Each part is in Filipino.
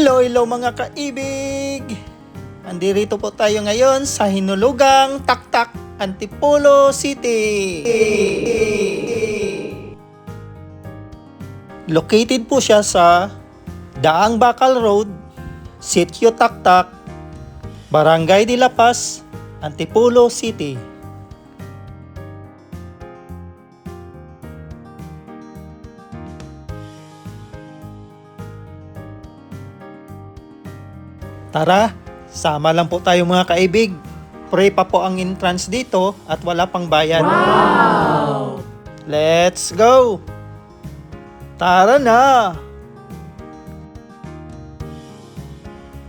Hello mga kaibig! Andirito po tayo ngayon sa Hinulugang Taktak, Antipolo City. Located po siya sa Daang Bakal Road, Sitio Taktak, Barangay de La Paz, Antipolo City. Tara, sama lang po tayo mga kaibig. Free pa po ang entrance dito at wala pang bayad. Wow! Let's go! Tara na!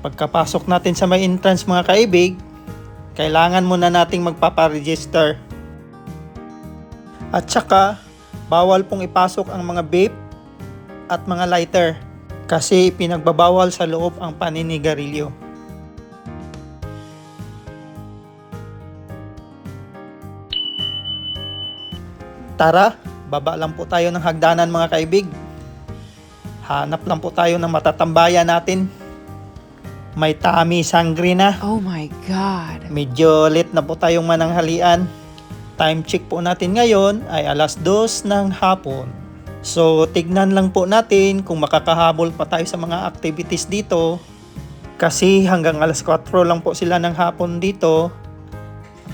Pagkapasok natin sa may entrance mga kaibig, kailangan muna nating magpaparegister. At saka, bawal pong ipasok ang mga vape at mga lighter. Kasi pinagbabawal sa loob ang paninigarilyo. Tara, baba lang po tayo ng hagdanan mga kaibig. Hanap lang po tayo ng matatambayan natin. May Tami Sangre na. Oh my God. Medyo late na po tayong mananghalian. Time check po natin ngayon ay 2:00 ng hapon. So, tignan lang po natin kung makakahabol pa tayo sa mga activities dito. Kasi hanggang 4:00 lang po sila ng hapon dito.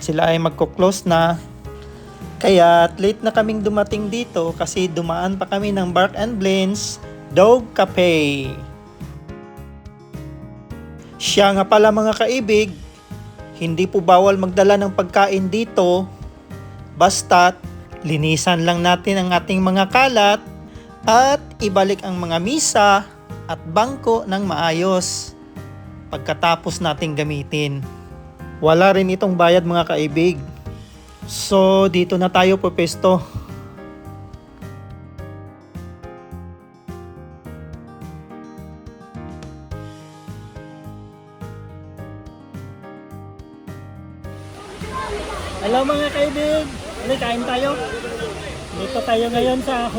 Sila ay magko-close na. Kaya late na kaming dumating dito kasi dumaan pa kami ng Bark and Blends Dog Cafe. Siya nga pala mga kaibig, hindi po bawal magdala ng pagkain dito. Basta't linisan lang natin ang ating mga kalat at ibalik ang mga misa at bangko ng maayos pagkatapos nating gamitin. Wala rin itong bayad mga kaibig. So, dito na tayo pupesto. Hello mga kaibig! Kain tayo. Dito tayo ngayon sa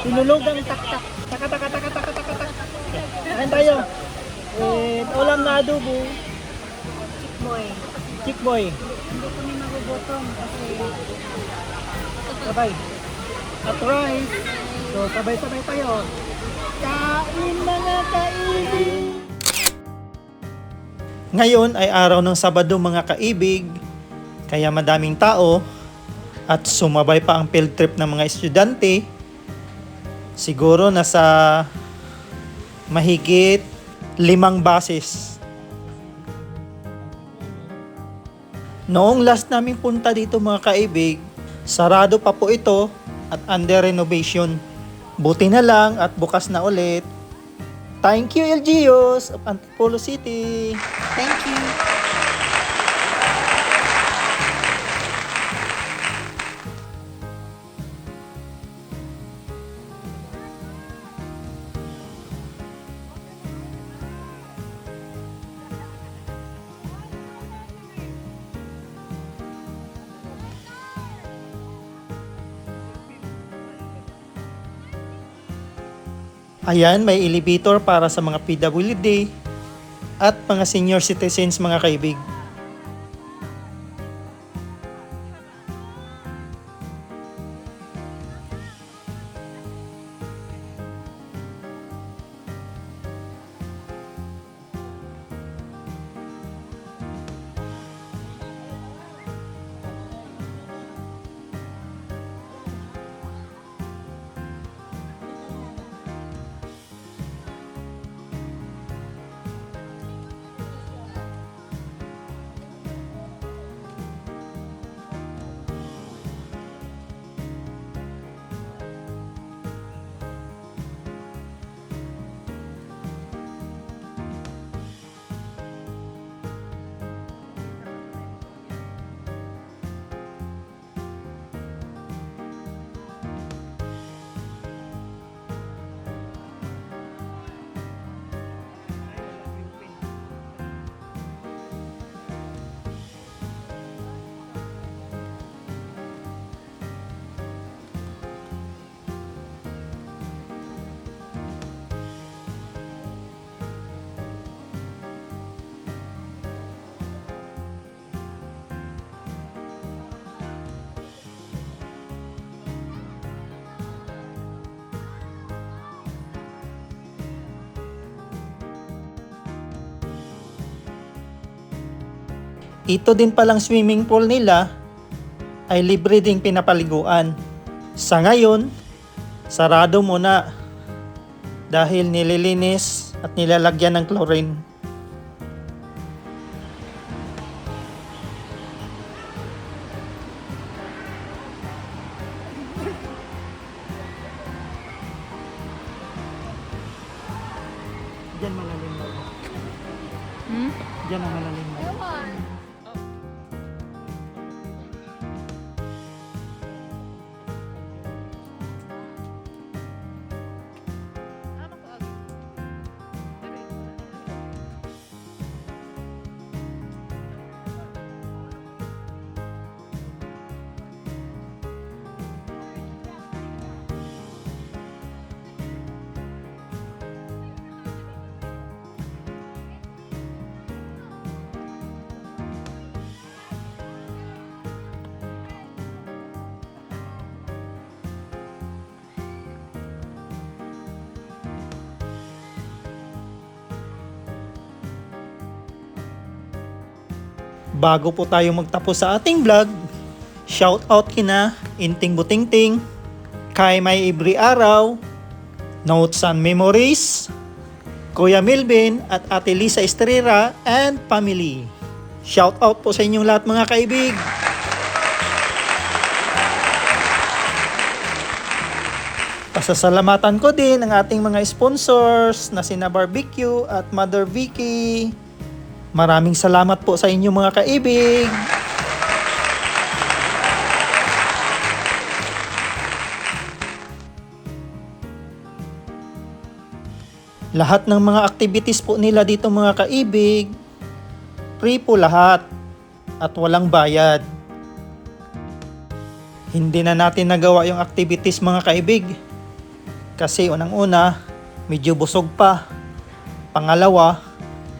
Hinulugang Taktak. Taka. Kain tayo. Ulam na adobo. Chikboy. Hindi kami magugutom kasi Sabay. At rice. So sabay-sabay tayo. Kain mga kaibig! Ngayon ay araw ng Sabado mga kaibig. Kaya madaming tao. At sumabay pa ang field trip ng mga estudyante. Siguro nasa mahigit 5 buses. Noong last namin punta dito mga kaibig, sarado pa po ito at under renovation. Buti na lang at bukas na ulit. Thank you LGUs of Antipolo City. Thank you. Ayan, may elevator para sa mga PWD at mga senior citizens mga kaibig. ito din palang swimming pool nila ay libre ding pinapaliguan. Sa ngayon, sarado muna dahil nililinis at nilalagyan ng chlorine. Diyan malalim na. Diyan ang malalim na. Bago po tayo magtapos sa ating vlog, shout out kina Inting Butingting, kay May Ibri Araw, Notes and Memories, Kuya Milvin at Ate Lisa Estrera and family. Shout out po sa inyong lahat mga kaibig. Pasasalamatan ko din ang ating mga sponsors na sina Barbecue at Mother Vicky. Maraming salamat po sa inyo mga kaibig. Lahat ng mga activities po nila dito mga kaibig, free po lahat at walang bayad. Hindi na natin nagawa yung activities mga kaibig kasi unang-una medyo busog pa. Pangalawa,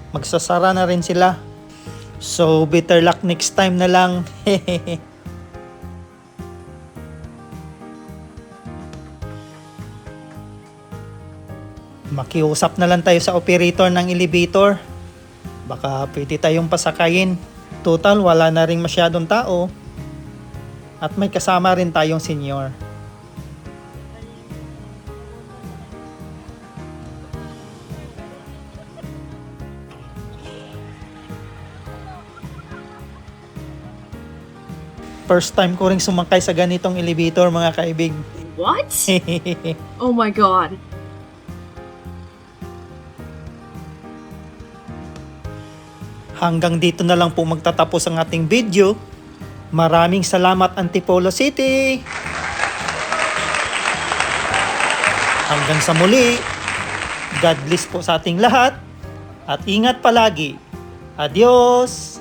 magsasara na rin sila. So, better luck next time na lang. Makiusap na lang tayo sa operator ng elevator. Baka pwede tayong pasakayin. Total, wala na rin masyadong tao. At may kasama rin tayong senior. First time ko ring sumakay sa ganitong elevator mga kaibig. What? Oh my god. Hanggang dito na lang po magtatapos ang ating video. Maraming salamat Antipolo City. Hanggang sa muli. God bless po sa ating lahat. At ingat palagi. Adios!